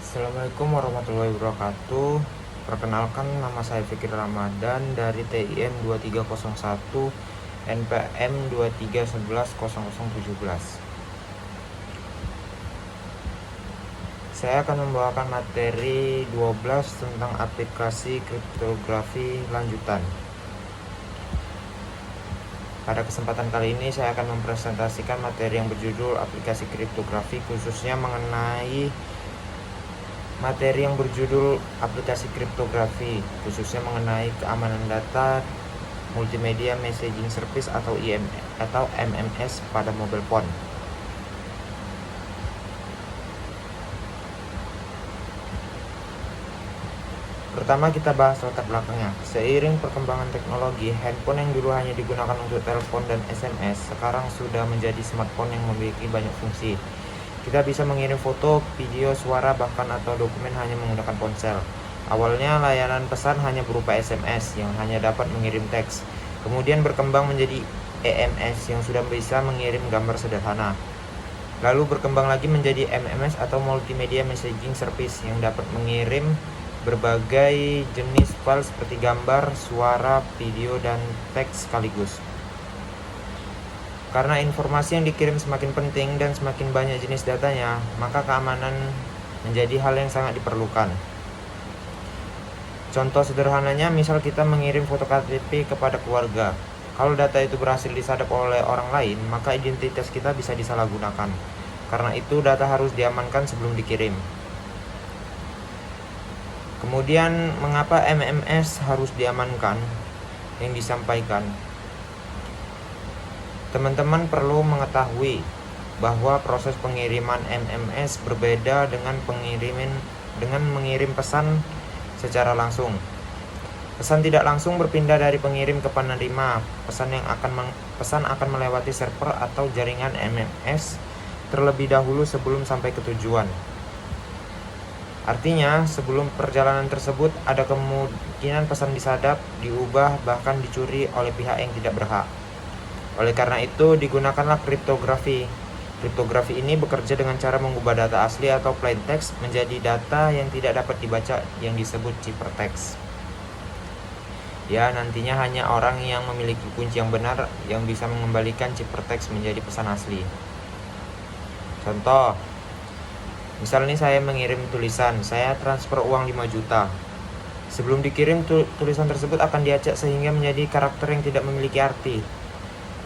Assalamualaikum warahmatullahi wabarakatuh. Perkenalkan, nama saya Fikri Ramadan dari TIM 2301 NPM 23110017. Saya akan membawakan materi 12 tentang aplikasi kriptografi lanjutan. Pada kesempatan kali ini saya akan mempresentasikan materi yang berjudul aplikasi kriptografi, khususnya mengenai materi yang berjudul aplikasi kriptografi, khususnya mengenai keamanan data multimedia messaging service atau MMS pada mobile phone. Pertama, kita bahas latar belakangnya. Seiring perkembangan teknologi, handphone yang dulu hanya digunakan untuk telepon dan SMS sekarang sudah menjadi smartphone yang memiliki banyak fungsi. Kita bisa mengirim foto, video, suara, bahkan atau dokumen hanya menggunakan ponsel. Awalnya layanan pesan hanya berupa SMS yang hanya dapat mengirim teks. Kemudian berkembang menjadi EMS yang sudah bisa mengirim gambar sederhana. Lalu berkembang lagi menjadi MMS atau Multimedia Messaging Service yang dapat mengirim berbagai jenis file seperti gambar, suara, video, dan teks sekaligus. Karena informasi yang dikirim semakin penting dan semakin banyak jenis datanya, maka keamanan menjadi hal yang sangat diperlukan. Contoh sederhananya, misal kita mengirim foto KTP kepada keluarga. Kalau data itu berhasil disadap oleh orang lain, maka identitas kita bisa disalahgunakan. Karena itu, data harus diamankan sebelum dikirim. Kemudian, mengapa MMS harus diamankan? Yang disampaikan, teman-teman perlu mengetahui bahwa proses pengiriman MMS berbeda dengan mengirim pesan secara langsung. Pesan tidak langsung berpindah dari pengirim ke penerima. Pesan akan melewati server atau jaringan MMS terlebih dahulu sebelum sampai ke tujuan. Artinya, sebelum perjalanan tersebut ada kemungkinan pesan disadap, diubah, bahkan dicuri oleh pihak yang tidak berhak. Oleh karena itu, digunakanlah kriptografi. Kriptografi ini bekerja dengan cara mengubah data asli atau plain text menjadi data yang tidak dapat dibaca yang disebut ciphertext. Ya, nantinya hanya orang yang memiliki kunci yang benar yang bisa mengembalikan ciphertext menjadi pesan asli. Contoh, misalnya saya mengirim tulisan, saya transfer uang 5 juta. Sebelum dikirim, tulisan tersebut akan diacak sehingga menjadi karakter yang tidak memiliki arti.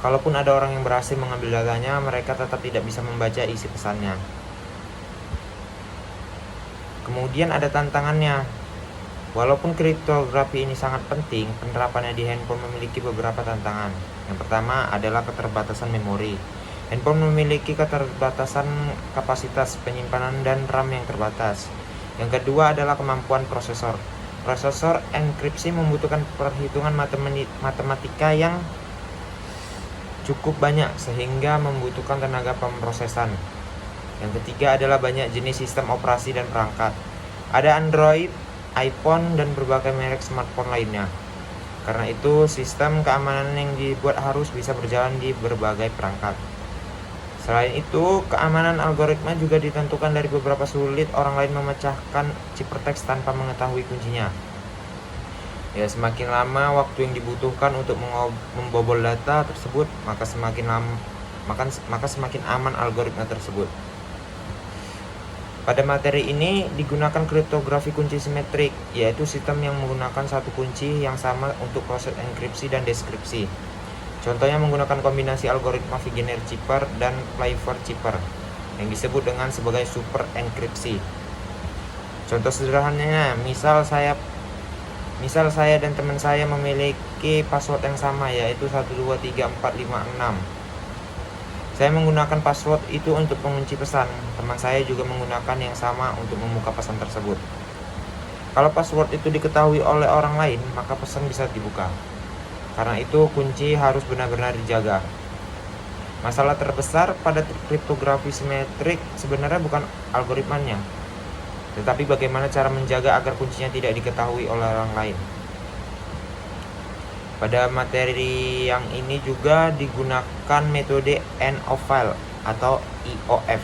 Kalaupun ada orang yang berhasil mengambil datanya, mereka tetap tidak bisa membaca isi pesannya. Kemudian ada tantangannya. Walaupun kriptografi ini sangat penting, penerapannya di handphone memiliki beberapa tantangan. Yang pertama adalah keterbatasan memori. Handphone memiliki keterbatasan kapasitas penyimpanan dan RAM yang terbatas. Yang kedua adalah kemampuan prosesor. Prosesor enkripsi membutuhkan perhitungan matematika yang cukup banyak sehingga membutuhkan tenaga pemrosesan. Yang ketiga adalah banyak jenis sistem operasi dan perangkat. Ada Android, iPhone, dan berbagai merek smartphone lainnya. Karena itu, sistem keamanan yang dibuat harus bisa berjalan di berbagai perangkat. Selain itu, keamanan algoritma juga ditentukan dari beberapa sulit orang lain memecahkan ciphertext tanpa mengetahui kuncinya. Ya, semakin lama waktu yang dibutuhkan untuk membobol data tersebut, maka semakin aman algoritma tersebut. Pada materi ini digunakan kriptografi kunci simetrik, yaitu sistem yang menggunakan satu kunci yang sama untuk proses enkripsi dan deskripsi. Contohnya menggunakan kombinasi algoritma Vigenère-Cipher dan Pfeiffer-Cipher yang disebut dengan sebagai super enkripsi. Contoh sederhananya, misal saya dan teman saya memiliki password yang sama, yaitu 123456. Saya menggunakan password itu untuk mengunci pesan. Teman saya juga menggunakan yang sama untuk membuka pesan tersebut. Kalau password itu diketahui oleh orang lain, maka pesan bisa dibuka. Karena itu, kunci harus benar-benar dijaga. Masalah terbesar pada kriptografi simetrik sebenarnya bukan algoritmanya, tetapi bagaimana cara menjaga agar kuncinya tidak diketahui oleh orang lain. Pada materi yang ini juga digunakan metode end of file atau IOF.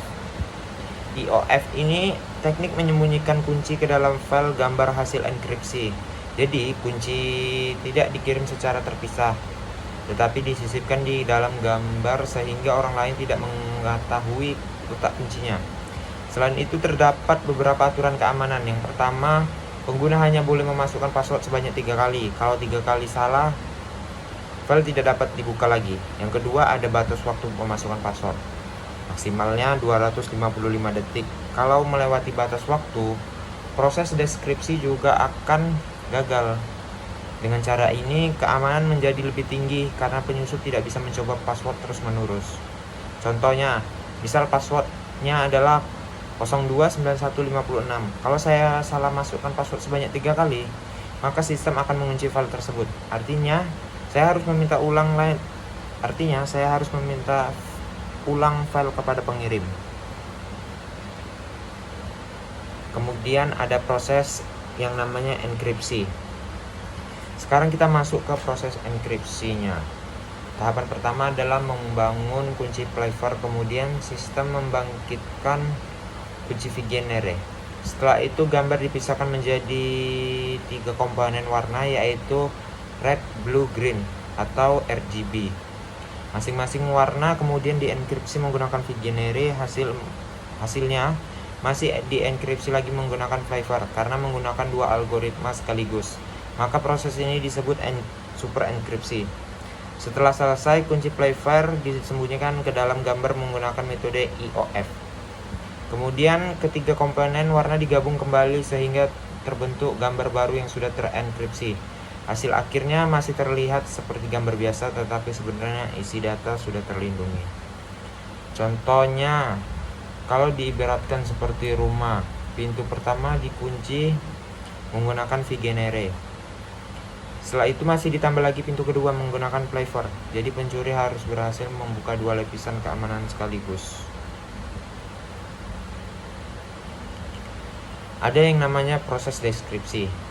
IOF ini teknik menyembunyikan kunci ke dalam file gambar hasil enkripsi. Jadi, kunci tidak dikirim secara terpisah, tetapi disisipkan di dalam gambar sehingga orang lain tidak mengetahui letak kuncinya. Selain itu, terdapat beberapa aturan keamanan. Yang pertama, pengguna hanya boleh memasukkan password sebanyak 3 kali. Kalau 3 kali salah, file tidak dapat dibuka lagi. Yang kedua, ada batas waktu pemasukan password. Maksimalnya 255 detik. Kalau melewati batas waktu, proses deskripsi juga akan gagal. Dengan cara ini, keamanan menjadi lebih tinggi karena penyusup tidak bisa mencoba password terus-menerus. Contohnya, misal passwordnya adalah 029156. Kalau saya salah masukkan password sebanyak 3 kali, maka sistem akan mengunci file tersebut. Artinya, saya harus meminta ulang file kepada pengirim. Kemudian ada proses yang namanya enkripsi. Sekarang kita masuk ke proses enkripsinya. Tahapan pertama adalah membangun kunci Playfair, kemudian sistem membangkitkan kunci Vigenère. Setelah itu gambar dipisahkan menjadi 3 komponen warna, yaitu red, blue, green atau RGB. Masing-masing warna kemudian dienkripsi menggunakan Vigenère. Hasilnya masih dienkripsi lagi menggunakan Playfair karena menggunakan 2 algoritma sekaligus. Maka proses ini disebut super enkripsi. Setelah selesai, kunci Playfair disembunyikan ke dalam gambar menggunakan metode IOF. Kemudian ketiga komponen warna digabung kembali sehingga terbentuk gambar baru yang sudah terenkripsi. Hasil akhirnya masih terlihat seperti gambar biasa, tetapi sebenarnya isi data sudah terlindungi. Contohnya, kalau diibaratkan seperti rumah, pintu pertama dikunci menggunakan Vigenère. Setelah itu masih ditambah lagi pintu kedua menggunakan Playfair. Jadi pencuri harus berhasil membuka 2 lapisan keamanan sekaligus. Ada yang namanya proses deskripsi.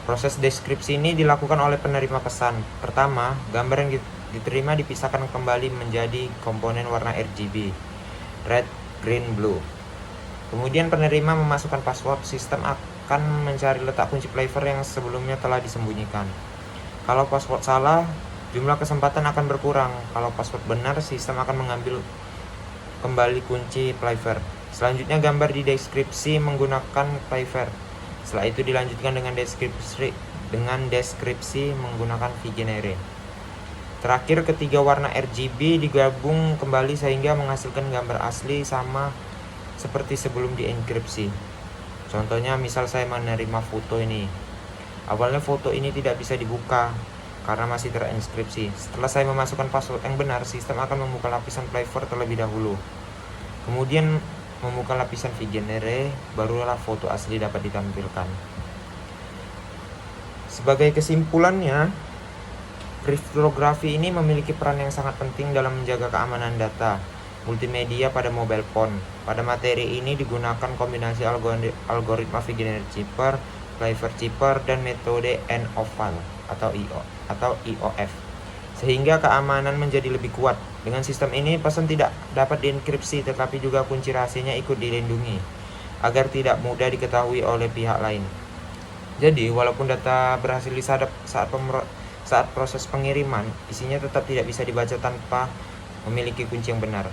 Proses deskripsi ini dilakukan oleh penerima pesan. Pertama, gambar yang diterima dipisahkan kembali menjadi komponen warna RGB, red, green, blue. Kemudian penerima memasukkan password, sistem akan mencari letak kunci Playfair yang sebelumnya telah disembunyikan. Kalau password salah, jumlah kesempatan akan berkurang. Kalau password benar, sistem akan mengambil kembali kunci Playfair. Selanjutnya gambar dideskripsi menggunakan Playfair. Setelah itu dilanjutkan dengan deskripsi menggunakan Vigenère. Terakhir, ketiga warna RGB digabung kembali sehingga menghasilkan gambar asli sama seperti sebelum dienkripsi. Contohnya, misal saya menerima foto ini. Awalnya foto ini tidak bisa dibuka karena masih terenkripsi. Setelah saya memasukkan password yang benar, sistem akan membuka lapisan Playfair terlebih dahulu. Kemudian membuka lapisan Vigenère, barulah foto asli dapat ditampilkan. Sebagai kesimpulannya, kriptografi ini memiliki peran yang sangat penting dalam menjaga keamanan data multimedia pada mobile phone. Pada materi ini digunakan kombinasi algoritma Vigenère Chipper, Playfair Chipper, dan metode end of file atau IOF, sehingga keamanan menjadi lebih kuat. Dengan sistem ini, pesan tidak dapat dienkripsi, tetapi juga kunci rahasianya ikut dilindungi agar tidak mudah diketahui oleh pihak lain. Jadi, walaupun data berhasil disadap saat proses pengiriman, isinya tetap tidak bisa dibaca tanpa memiliki kunci yang benar.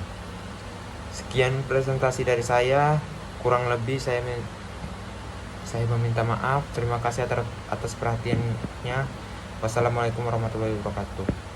Sekian presentasi dari saya, kurang lebih saya meminta maaf. Terima kasih atas perhatiannya. Wassalamualaikum warahmatullahi wabarakatuh.